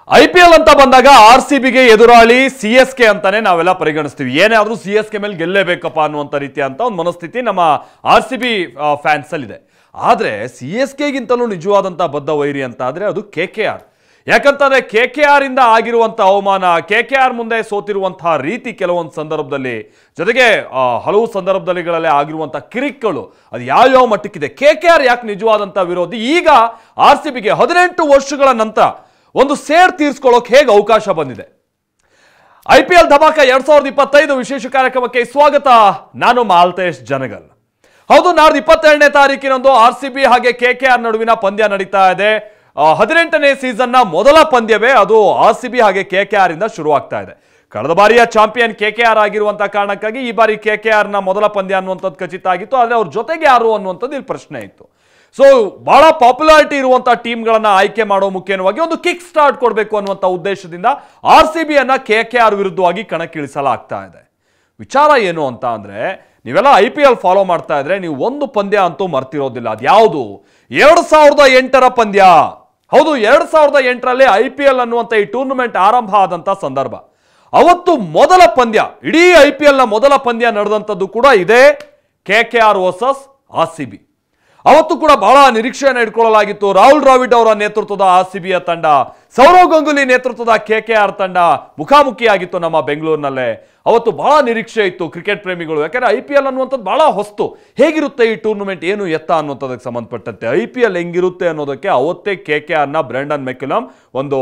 IPL ಅಂತ ಬಂದಾಗ RCBಗೆ ಎದುರಾಳಿ CSK ಅಂತಾನೆ ನಾವೆಲ್ಲ ಪರಿಗಣಿಸ್ತೀವಿ. ಏನೇ ಆದ್ರೂ CSK ಮೇಲೆ ಗೆಲ್ಲೇಬೇಕಪ್ಪ ಅನ್ನುವಂತ ರೀತಿಯಂತ ಒಂದು ಮನಸ್ಥಿತಿ ನಮ್ಮ RCB ಫ್ಯಾನ್ಸ್ ಅಲ್ಲಿ ಇದೆ. ಆದ್ರೆ CSK ಗಿಂತಲೂ ನಿಜವಾದಂತ ಬದ್ಧ ವೈರಿ ಅಂತ ಆದ್ರೆ ಅದು KKR. ಯಾಕಂತಂದ್ರೆ KKR ಇಂದ ಆಗಿರುವಂತ ಅವಮಾನ, KKR ಮುಂದೆ ಸೋತಿರುವಂತಹ ರೀತಿ ಕೆಲವೊಂದು ಸಂದರ್ಭದಲ್ಲಿ, ಜೊತೆಗೆ ಹಲವು ಸಂದರ್ಭದಲ್ಲಿಗಳಲ್ಲೇ ಆಗಿರುವಂತ ಕಿರಿಕ್ಗಳು ಅದು ಯಾವ ಮಟ್ಟಕ್ಕಿದೆ. KKR ಯಾಕೆ ನಿಜವಾದಂತ ವಿರೋಧಿ? ಈಗ RCBಗೆ 18 ವರ್ಷಗಳ ನಂತರ ಒಂದು ಸೇಡ್ ತೀರಿಸಿಕೊಳ್ಳೋಕೆ ಹೇಗೆ ಅವಕಾಶ ಬಂದಿದೆ? IPL ಧಮಾಕ 2025 ವಿಶೇಷ ಕಾರ್ಯಕ್ರಮಕ್ಕೆ ಸ್ವಾಗತ. ನಾನು ಮಾಲ್ತೇಶ್ ಜನಗಲ್. ಹೌದು, ನಾಡ್ದು 22ನೇ ತಾರೀಕಿನಂದು RCB ಹಾಗೆ KKR ನಡುವಿನ ಪಂದ್ಯ ನಡೀತಾ ಇದೆ. 18ನೇ ಸೀಸನ್ನ ಮೊದಲ ಪಂದ್ಯವೇ ಅದು RCB ಹಾಗೆ KKR ಇಂದ ಶುರುವಾಗ್ತಾ ಇದೆ. ಕಳೆದ ಬಾರಿಯ ಚಾಂಪಿಯನ್ KKR ಆಗಿರುವಂತಹ ಕಾರಣಕ್ಕಾಗಿ ಈ ಬಾರಿ KKR ನ ಮೊದಲ ಪಂದ್ಯ ಅನ್ನುವಂಥದ್ದು ಖಚಿತ ಆಗಿತ್ತು. ಆದ್ರೆ ಅವ್ರ ಜೊತೆಗೆ ಯಾರು ಅನ್ನುವಂಥದ್ದು ಇಲ್ಲಿ ಪ್ರಶ್ನೆ ಇತ್ತು. ಸೊ ಬಹಳ ಪಾಪ್ಯುಲಾರಿಟಿ ಇರುವಂತಹ ಟೀಮ್ಗಳನ್ನ ಆಯ್ಕೆ ಮಾಡೋ ಮುಖ್ಯವಾಗಿ ಒಂದು ಕಿಕ್ ಸ್ಟಾರ್ಟ್ ಕೊಡಬೇಕು ಅನ್ನುವಂಥ ಉದ್ದೇಶದಿಂದ RCB ಅನ್ನ KKR ವಿರುದ್ಧವಾಗಿ ಕಣಕ್ಕಿಳಿಸಲಾಗ್ತಾ ಇದೆ. ವಿಚಾರ ಏನು ಅಂತ ಅಂದ್ರೆ, ನೀವೆಲ್ಲ IPL ಫಾಲೋ ಮಾಡ್ತಾ ಇದ್ರೆ ನೀವು ಒಂದು ಪಂದ್ಯ ಅಂತೂ ಮರ್ತಿರೋದಿಲ್ಲ. ಅದ್ಯಾವುದು? 2008ರ ಪಂದ್ಯ. ಹೌದು, 2008ರಲ್ಲಿ IPL ಅನ್ನುವಂಥ ಈ ಟೂರ್ನಮೆಂಟ್ ಆರಂಭ ಆದಂತ ಸಂದರ್ಭ. ಅವತ್ತು ಮೊದಲ ಪಂದ್ಯ, ಇಡೀ IPL ನ ಮೊದಲ ಪಂದ್ಯ ನಡೆದಂಥದ್ದು ಕೂಡ ಇದೇ KKR ವರ್ಸಸ್ RCB. ಅವತ್ತು ಕೂಡ ಬಹಳ ನಿರೀಕ್ಷೆಯನ್ನು ಇಟ್ಕೊಳ್ಳಲಾಗಿತ್ತು. ರಾಹುಲ್ ದ್ರಾವಿಡ್ ಅವರ ನೇತೃತ್ವದ RCBಯ ತಂಡ, ಸೌರವ್ ಗಂಗೂಲಿ ನೇತೃತ್ವದ KKR ತಂಡ ಮುಖಾಮುಖಿಯಾಗಿತ್ತು ನಮ್ಮ ಬೆಂಗಳೂರಿನಲ್ಲೇ. ಅವತ್ತು ಬಹಳ ನಿರೀಕ್ಷೆ ಇತ್ತು ಕ್ರಿಕೆಟ್ ಪ್ರೇಮಿಗಳು. ಯಾಕಂದ್ರೆ IPL ಅನ್ನುವಂಥದ್ದು ಬಹಳ ಹೊಸ್ತು. ಹೇಗಿರುತ್ತೆ ಈ ಟೂರ್ನಮೆಂಟ್, ಏನು ಎತ್ತ ಅನ್ನುವಂಥದಕ್ಕೆ ಸಂಬಂಧಪಟ್ಟಂತೆ IPL ಹೆಂಗಿರುತ್ತೆ ಅನ್ನೋದಕ್ಕೆ ಅವತ್ತೇ KKRನ ಬ್ರ್ಯಾಂಡನ್ ಮೆಕ್ಯುಲಮ್ ಒಂದು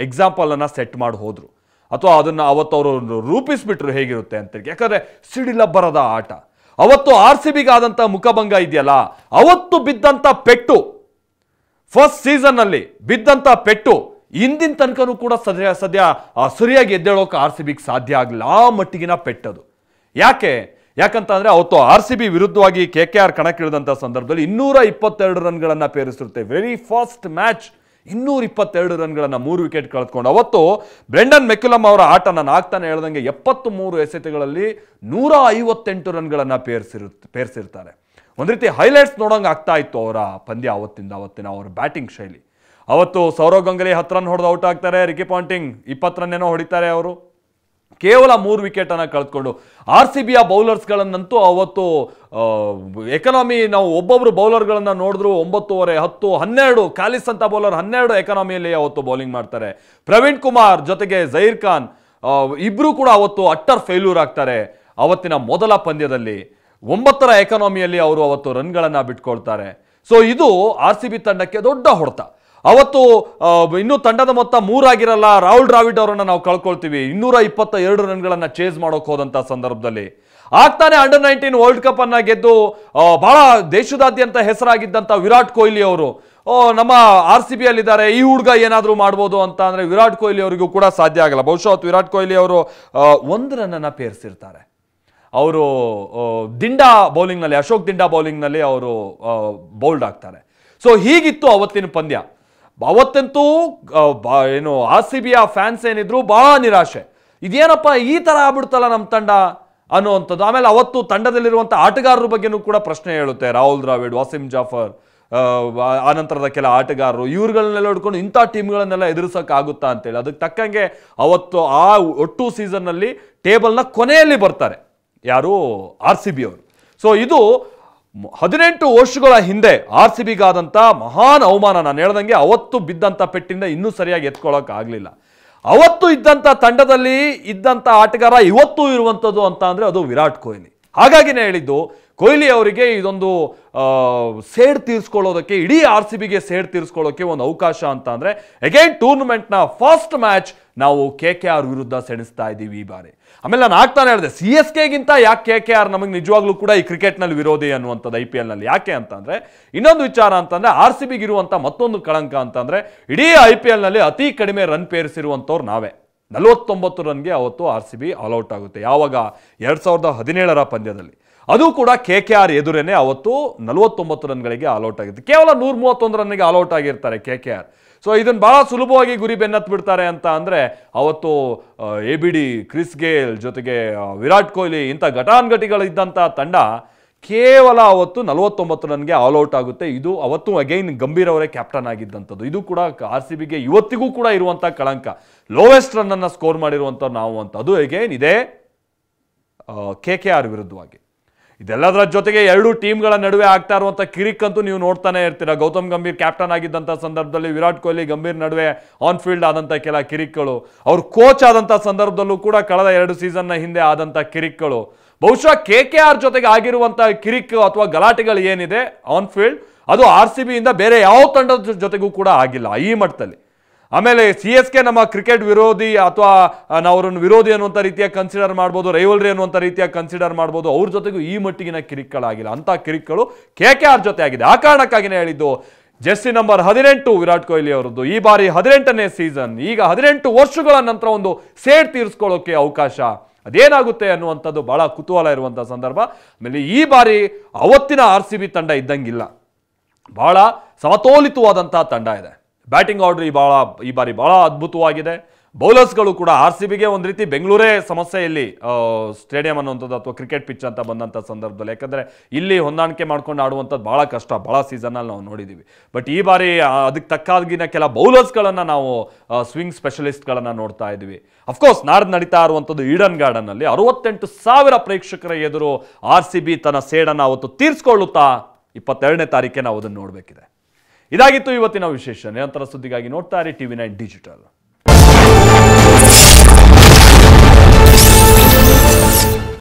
ಎಕ್ಸಾಂಪಲ್ ಅನ್ನ ಸೆಟ್ ಮಾಡಿ ಹೋದ್ರು, ಅಥವಾ ಅದನ್ನ ಅವತ್ತು ಅವರು ರೂಪಿಸ್ಬಿಟ್ರು ಹೇಗಿರುತ್ತೆ ಅಂತೇಳಿ. ಯಾಕಂದ್ರೆ ಸಿಡಿಲಬ್ಬರದ ಆಟ. ಅವತ್ತು RCBಗಾದಂಥ ಮುಖಭಂಗ ಇದೆಯಲ್ಲ, ಅವತ್ತು ಬಿದ್ದಂಥ ಪೆಟ್ಟು, ಫಸ್ಟ್ ಸೀಸನ್ ಅಲ್ಲಿ ಬಿದ್ದಂಥ ಪೆಟ್ಟು ಇಂದಿನ ತನಕನೂ ಕೂಡ ಸದ್ಯ ಸರಿಯಾಗಿ ಎದ್ದೇಳೋಕೆ RCBಗೆ ಸಾಧ್ಯ ಆಗಲಿಲ್ಲ. ಆ ಮಟ್ಟಿಗಿನ ಪೆಟ್ಟದು. ಯಾಕಂತಂದ್ರೆ ಅವತ್ತು RCB ವಿರುದ್ಧವಾಗಿ KKR ಕಣಕ್ಕಿಳಿದಂಥ ಸಂದರ್ಭದಲ್ಲಿ 222 ರನ್ಗಳನ್ನ ಪೇರಿಸಿರುತ್ತೆ. ವೆರಿ ಫಸ್ಟ್ ಮ್ಯಾಚ್ 222 ರನ್ಗಳನ್ನ 3 ವಿಕೆಟ್ ಕಳೆದುಕೊಂಡು. ಅವತ್ತು ಬ್ರೆಂಡನ್ ಮೆಕ್ಯುಲಮ್ ಅವರ ಆಟ, ನಾನು ಆಗ್ತಾನೆ ಹೇಳ್ದಂಗೆ 73 ಎಸೆತಗಳಲ್ಲಿ 158 ರನ್ಗಳನ್ನ ಪೇರಿಸಿರ್ತಾರೆ. ಒಂದ್ ರೀತಿ ಹೈಲೈಟ್ಸ್ ನೋಡಂಗೆ ಆಗ್ತಾ ಇತ್ತು ಅವರ ಪಂದ್ಯ ಅವತ್ತಿನ ಅವರ ಬ್ಯಾಟಿಂಗ್ ಶೈಲಿ. ಅವತ್ತು ಸೌರವ್ ಗಂಗೂಲಿ 10 ರನ್ ಹೊಡೆದು ಔಟ್ ಆಗ್ತಾರೆ. ರಿಕಿ ಪಾಂಟಿಂಗ್ 20 ರನ್ ಏನೋ ಹೊಡಿತಾರೆ. ಅವರು ಕೇವಲ 3 ವಿಕೆಟ್ ಅನ್ನ ಕಳೆದುಕೊಂಡು RCBಯ ಬೌಲರ್ಸ್ಗಳನ್ನಂತೂ ಅವತ್ತು ಎಕನಾಮಿ, ನಾವು ಒಬ್ಬೊಬ್ರು ಬೌಲರ್ಗಳನ್ನ ನೋಡಿದ್ರು 9 ಓವರ್ 10 12 ಕ್ಯಾಲಿಸ್ ಅಂತ ಬೌಲರ್ 12 ಎಕನಾಮಿಯಲ್ಲಿ ಅವತ್ತು ಬೌಲಿಂಗ್ ಮಾಡ್ತಾರೆ. ಪ್ರವೀಣ್ ಕುಮಾರ್ ಜೊತೆಗೆ ಜಹೀರ್ ಖಾನ್ ಇಬ್ರು ಕೂಡ ಅವತ್ತು ಅಟ್ಟರ್ ಫೇಲ್ಯೂರ್ ಆಗ್ತಾರೆ. ಅವತ್ತಿನ ಮೊದಲ ಪಂದ್ಯದಲ್ಲಿ 9ರ ಎಕನಾಮಿಯಲ್ಲಿ ಅವರು ಅವತ್ತು ರನ್ಗಳನ್ನ ಬಿಟ್ಕೊಳ್ತಾರೆ. ಸೊ ಇದು RCB ತಂಡಕ್ಕೆ ದೊಡ್ಡ ಹೊಡೆತ. ಅವತ್ತು ಇನ್ನೂ ತಂಡದ ಮೊತ್ತ 3 ಆಗಿರಲ್ಲ. ರಾಹುಲ್ ದ್ರಾವಿಡ್ ಅವರನ್ನ ನಾವು ಕಳ್ಕೊಳ್ತೀವಿ. 222 ರನ್ಗಳನ್ನ ಚೇಸ್ ಮಾಡೋಕೆ ಹೋದಂತ ಸಂದರ್ಭದಲ್ಲಿ ಆಗ್ತಾನೆ ಅಂಡರ್-19 ವರ್ಲ್ಡ್ ಕಪ್ ಅನ್ನ ಗೆದ್ದು ಬಹಳ ದೇಶದಾದ್ಯಂತ ಹೆಸರಾಗಿದ್ದಂತ ವಿರಾಟ್ ಕೊಹ್ಲಿ ಅವರು ನಮ್ಮ RCB ಅಲ್ಲಿದ್ದಾರೆ, ಈ ಹುಡುಗ ಏನಾದ್ರೂ ಮಾಡ್ಬೋದು ಅಂತ ಅಂದ್ರೆ ವಿರಾಟ್ ಕೊಹ್ಲಿ ಅವರಿಗೂ ಕೂಡ ಸಾಧ್ಯ ಆಗಲ್ಲ. ಬಹುಶಃ ವಿರಾಟ್ ಕೊಹ್ಲಿ ಅವರು 1 ರನ್ ಪೇರಿಸಿರ್ತಾರೆ. ಅವರು ದಿಂಡಾ ಬೌಲಿಂಗ್ ನಲ್ಲಿ, ಅಶೋಕ್ ದಿಂಡಾ ಬೌಲಿಂಗ್ ನಲ್ಲಿ ಅವರು ಬೌಲ್ಡ್ ಆಗ್ತಾರೆ. ಸೊ ಹೀಗಿತ್ತು ಅವತ್ತಿನ ಪಂದ್ಯ. ಅವತ್ತಂತೂ ಏನು RCBಯ ಫ್ಯಾನ್ಸ್ ಏನಿದ್ರು ಬಹಳ ನಿರಾಶೆ. ಇದೇನಪ್ಪ ಈ ತರ ಆಗ್ಬಿಡ್ತಲ್ಲ ನಮ್ಮ ತಂಡ ಅನ್ನುವಂಥದ್ದು. ಆಮೇಲೆ ಅವತ್ತು ತಂಡದಲ್ಲಿರುವಂಥ ಆಟಗಾರರ ಬಗ್ಗೆನೂ ಕೂಡ ಪ್ರಶ್ನೆ ಹೇಳುತ್ತೆ. ರಾಹುಲ್ ದ್ರಾವಿಡ್, ವಾಸಿಂ ಜಾಫರ್, ಆನಂತರದ ಕೆಲ ಆಟಗಾರರು, ಇವ್ರುಗಳನ್ನೆಲ್ಲ ಹಿಡ್ಕೊಂಡು ಇಂಥ ಟೀಮ್ಗಳನ್ನೆಲ್ಲ ಎದುರಿಸೋಕ್ಕಾಗುತ್ತಾ ಅಂತೇಳಿ. ಅದಕ್ಕೆ ತಕ್ಕಂಗೆ ಅವತ್ತು ಆ ಒಟ್ಟು ಸೀಸನ್ನಲ್ಲಿ ಟೇಬಲ್ನ ಕೊನೆಯಲ್ಲಿ ಬರ್ತಾರೆ ಯಾರು, RCB ಅವರು. ಸೊ ಇದು 18 ವರ್ಷಗಳ ಹಿಂದೆ RCBಗಾದಂಥ ಮಹಾನ್ ಅವಮಾನ. ನಾನು ಹೇಳ್ದಂಗೆ ಅವತ್ತು ಬಿದ್ದಂಥ ಪೆಟ್ಟಿಂದ ಇನ್ನೂ ಸರಿಯಾಗಿ ಎತ್ಕೊಳ್ಳೋಕೆ ಆಗಲಿಲ್ಲ. ಅವತ್ತು ಇದ್ದಂಥ ತಂಡದಲ್ಲಿ ಇದ್ದಂಥ ಆಟಗಾರ ಇವತ್ತು ಇರುವಂಥದ್ದು ಅಂತ ಅಂದ್ರೆ ಅದು ವಿರಾಟ್ ಕೊಹ್ಲಿ. ಹಾಗಾಗಿನೇ ಹೇಳಿದ್ದು, ಕೊಹ್ಲಿ ಅವರಿಗೆ ಇದೊಂದು ಸೇಡ್ ತೀರಿಸ್ಕೊಳ್ಳೋದಕ್ಕೆ, ಇಡೀ RCBಗೆ ಸೇಡ್ ತೀರಿಸ್ಕೊಳ್ಳೋಕೆ ಒಂದು ಅವಕಾಶ ಅಂತ ಅಂದ್ರೆ ಅಗೈನ್ ಟೂರ್ನಮೆಂಟ್ನ ಫಸ್ಟ್ ಮ್ಯಾಚ್ ನಾವು KKR ವಿರುದ್ಧ ಸೆಣಿಸ್ತಾ ಇದ್ದೀವಿ ಈ ಬಾರಿ. ಆಮೇಲೆ ನಾನು ಆಗ್ತಾನೆ ಹೇಳಿದೆ, CSKಗಿಂತ ಯಾಕೆ KKR ನಮಗೆ ನಿಜವಾಗ್ಲೂ ಕೂಡ ಈ ಕ್ರಿಕೆಟ್ನಲ್ಲಿ ವಿರೋಧಿ ಅನ್ನುವಂಥದ್ದು IPL ನಲ್ಲಿ. ಯಾಕೆ ಅಂತಂದ್ರೆ ಇನ್ನೊಂದು ವಿಚಾರ ಅಂತಂದ್ರೆ RCBಗೆ ಇರುವಂತ ಮತ್ತೊಂದು ಕಳಂಕ ಅಂತಂದ್ರೆ ಇಡೀ IPL ನಲ್ಲಿ ಅತಿ ಕಡಿಮೆ ರನ್ ಪೇರಿಸಿರುವಂತವ್ರು ನಾವೇ. 49 ರನ್ಗೆ ಅವತ್ತು RCB ಆಲ್ಔಟ್ ಆಗುತ್ತೆ. ಯಾವಾಗ? 2017ರ ಪಂದ್ಯದಲ್ಲಿ. ಅದು ಕೂಡ KKR ಎದುರೇನೆ ಅವತ್ತು 49 ರನ್ಗಳಿಗೆ ಆಲ್ಔಟ್ ಆಗುತ್ತೆ. ಕೇವಲ 131 ರನ್ಗೆ ಆಲ್ಔಟ್ ಆಗಿರ್ತಾರೆ KKR. ಸೊ ಇದನ್ನು ಬಹಳ ಸುಲಭವಾಗಿ ಗುರಿ ಬೆನ್ನತ್ತು ಬಿಡ್ತಾರೆ ಅಂತ ಅಂದ್ರೆ ಅವತ್ತು ABD, ಕ್ರಿಸ್ ಗೇಲ್ ಜೊತೆಗೆ ವಿರಾಟ್ ಕೊಹ್ಲಿ ಇಂಥ ಘಟಾನುಘಟಿಗಳಿದ್ದಂಥ ತಂಡ ಕೇವಲ ಅವತ್ತು 49 ರನ್ಗೆ ಆಲ್ ಔಟ್ ಆಗುತ್ತೆ. ಇದು ಅವತ್ತು ಅಗೈನ್ ಗಂಭೀರ್ ಅವರೇ ಕ್ಯಾಪ್ಟನ್ ಆಗಿದ್ದಂಥದ್ದು. ಇದು ಕೂಡ RCBಗೆ ಇವತ್ತಿಗೂ ಕೂಡ ಇರುವಂಥ ಕಳಂಕ. ಲೋವೆಸ್ಟ್ ರನ್ ಅನ್ನು ಸ್ಕೋರ್ ಮಾಡಿರುವಂಥ ನಾವು ಅಂತ. ಅದು ಅಗೈನ್ ಇದೆ KKR ವಿರುದ್ಧವಾಗಿ. ಇದೆಲ್ಲದರ ಜೊತೆಗೆ ಎರಡು ಟೀಮ್ಗಳ ನಡುವೆ ಆಗ್ತಾ ಇರುವಂಥ ಕಿರಿಕಂತೂ ನೀವು ನೋಡ್ತಾನೆ ಇರ್ತೀರಾ. ಗೌತಮ್ ಗಂಭೀರ್ ಕ್ಯಾಪ್ಟನ್ ಆಗಿದ್ದಂಥ ಸಂದರ್ಭದಲ್ಲಿ ವಿರಾಟ್ ಕೊಹ್ಲಿ ಗಂಭೀರ್ ನಡುವೆ ಆನ್ ಫೀಲ್ಡ್ ಆದಂಥ ಕೆಲ ಕಿರಿಕ್ಗಳು, ಅವ್ರು ಕೋಚ್ ಆದಂಥ ಸಂದರ್ಭದಲ್ಲೂ ಕೂಡ ಕಳೆದ 2 ಸೀಸನ್ನ ಹಿಂದೆ ಆದಂಥ ಕಿರಿಕ್ಗಳು, ಬಹುಶಃ KKR ಜೊತೆಗೆ ಆಗಿರುವಂಥ ಕಿರಿಕ್ ಅಥವಾ ಗಲಾಟೆಗಳು ಏನಿದೆ ಆನ್ ಫೀಲ್ಡ್, ಅದು RCBಯಿಂದ ಬೇರೆ ಯಾವ ತಂಡದ ಜೊತೆಗೂ ಕೂಡ ಆಗಿಲ್ಲ ಈ ಮಟ್ಟದಲ್ಲಿ. ಆಮೇಲೆ CSK ನಮ್ಮ ಕ್ರಿಕೆಟ್ ವಿರೋಧಿ ಅಥವಾ ನಾವು ಅವ್ರನ್ನ ವಿರೋಧಿ ಅನ್ನುವಂಥ ರೀತಿಯಾಗಿ ಕನ್ಸಿಡರ್ ಮಾಡ್ಬೋದು, ರೈವಲ್ರಿ ಅನ್ನುವಂಥ ರೀತಿಯಾಗಿ ಕನ್ಸಿಡರ್ ಮಾಡ್ಬೋದು. ಅವ್ರ ಜೊತೆಗೂ ಈ ಮಟ್ಟಿಗಿನ ಕಿರಿಕ್ಗಳಾಗಿಲ್ಲ. ಅಂಥ ಕಿರಿಕ್ಗಳು KKR ಜೊತೆ ಆಗಿದೆ. ಆ ಕಾರಣಕ್ಕಾಗಿನೇ ಹೇಳಿದ್ದು ಜೆರ್ಸಿ ನಂಬರ್ 18 ವಿರಾಟ್ ಕೊಹ್ಲಿ ಅವರದ್ದು. ಈ ಬಾರಿ 18ನೇ ಸೀಸನ್. ಈಗ 18 ವರ್ಷಗಳ ನಂತರ ಒಂದು ಸೇಡ್ ತೀರಿಸ್ಕೊಳ್ಳೋಕೆ ಅವಕಾಶ. ಅದೇನಾಗುತ್ತೆ ಅನ್ನುವಂಥದ್ದು ಬಹಳ ಕುತೂಹಲ ಇರುವಂಥ ಸಂದರ್ಭ. ಆಮೇಲೆ ಈ ಬಾರಿ ಅವತ್ತಿನ RCB ತಂಡ ಇದ್ದಂಗಿಲ್ಲ. ಬಹಳ ಸಮತೋಲಿತವಾದಂಥ ತಂಡ ಇದೆ. ಬ್ಯಾಟಿಂಗ್ ಆರ್ಡರ್ ಈ ಬಾರಿ ಬಹಳ ಅದ್ಭುತವಾಗಿದೆ. ಬೌಲರ್ಸ್ಗಳು ಕೂಡ RCBಗೆ ಒಂದು ರೀತಿ ಬೆಂಗಳೂರೇ ಸಮಸ್ಯೆಯಲ್ಲಿ ಸ್ಟೇಡಿಯಂ ಅನ್ನುವಂಥದ್ದು ಅಥವಾ ಕ್ರಿಕೆಟ್ ಪಿಚ್ ಅಂತ ಬಂದಂಥ ಸಂದರ್ಭದಲ್ಲಿ, ಯಾಕಂದರೆ ಇಲ್ಲಿ ಹೊಂದಾಣಿಕೆ ಮಾಡ್ಕೊಂಡು ಆಡುವಂಥದ್ದು ಭಾಳ ಕಷ್ಟ, ಭಾಳ ಸೀಸನಲ್ಲಿ ನಾವು ನೋಡಿದ್ದೀವಿ. ಬಟ್ ಈ ಬಾರಿ ಅದಕ್ಕೆ ತಕ್ಕಾಗಿನ ಕೆಲ ಬೌಲರ್ಸ್ಗಳನ್ನು ನಾವು ಸ್ವಿಂಗ್ ಸ್ಪೆಷಲಿಸ್ಟ್ಗಳನ್ನು ನೋಡ್ತಾ ಇದ್ದೀವಿ. ಅಫ್ಕೋರ್ಸ್ ನಾಡ್ದು ನಡೀತಾ ಇರುವಂಥದ್ದು ಈಡನ್ ಗಾರ್ಡನ್ನಲ್ಲಿ 68,000 ಪ್ರೇಕ್ಷಕರ ಎದುರು RCB ತನ್ನ ಸೇಡನ್ನು ಅವತ್ತು ತೀರಿಸ್ಕೊಳ್ಳುತ್ತಾ 22ನೇ ತಾರೀಕೆ ನಾವು ಅದನ್ನು ನೋಡಬೇಕಿದೆ. ಇದಾಗಿತ್ತು ಇವತ್ತಿನ ವಿಶೇಷ. ನಿರಂತರ ಸುದ್ದಿಗಾಗಿ ನೋಡ್ತಾ ಇರಿ TV9 ಡಿಜಿಟಲ್.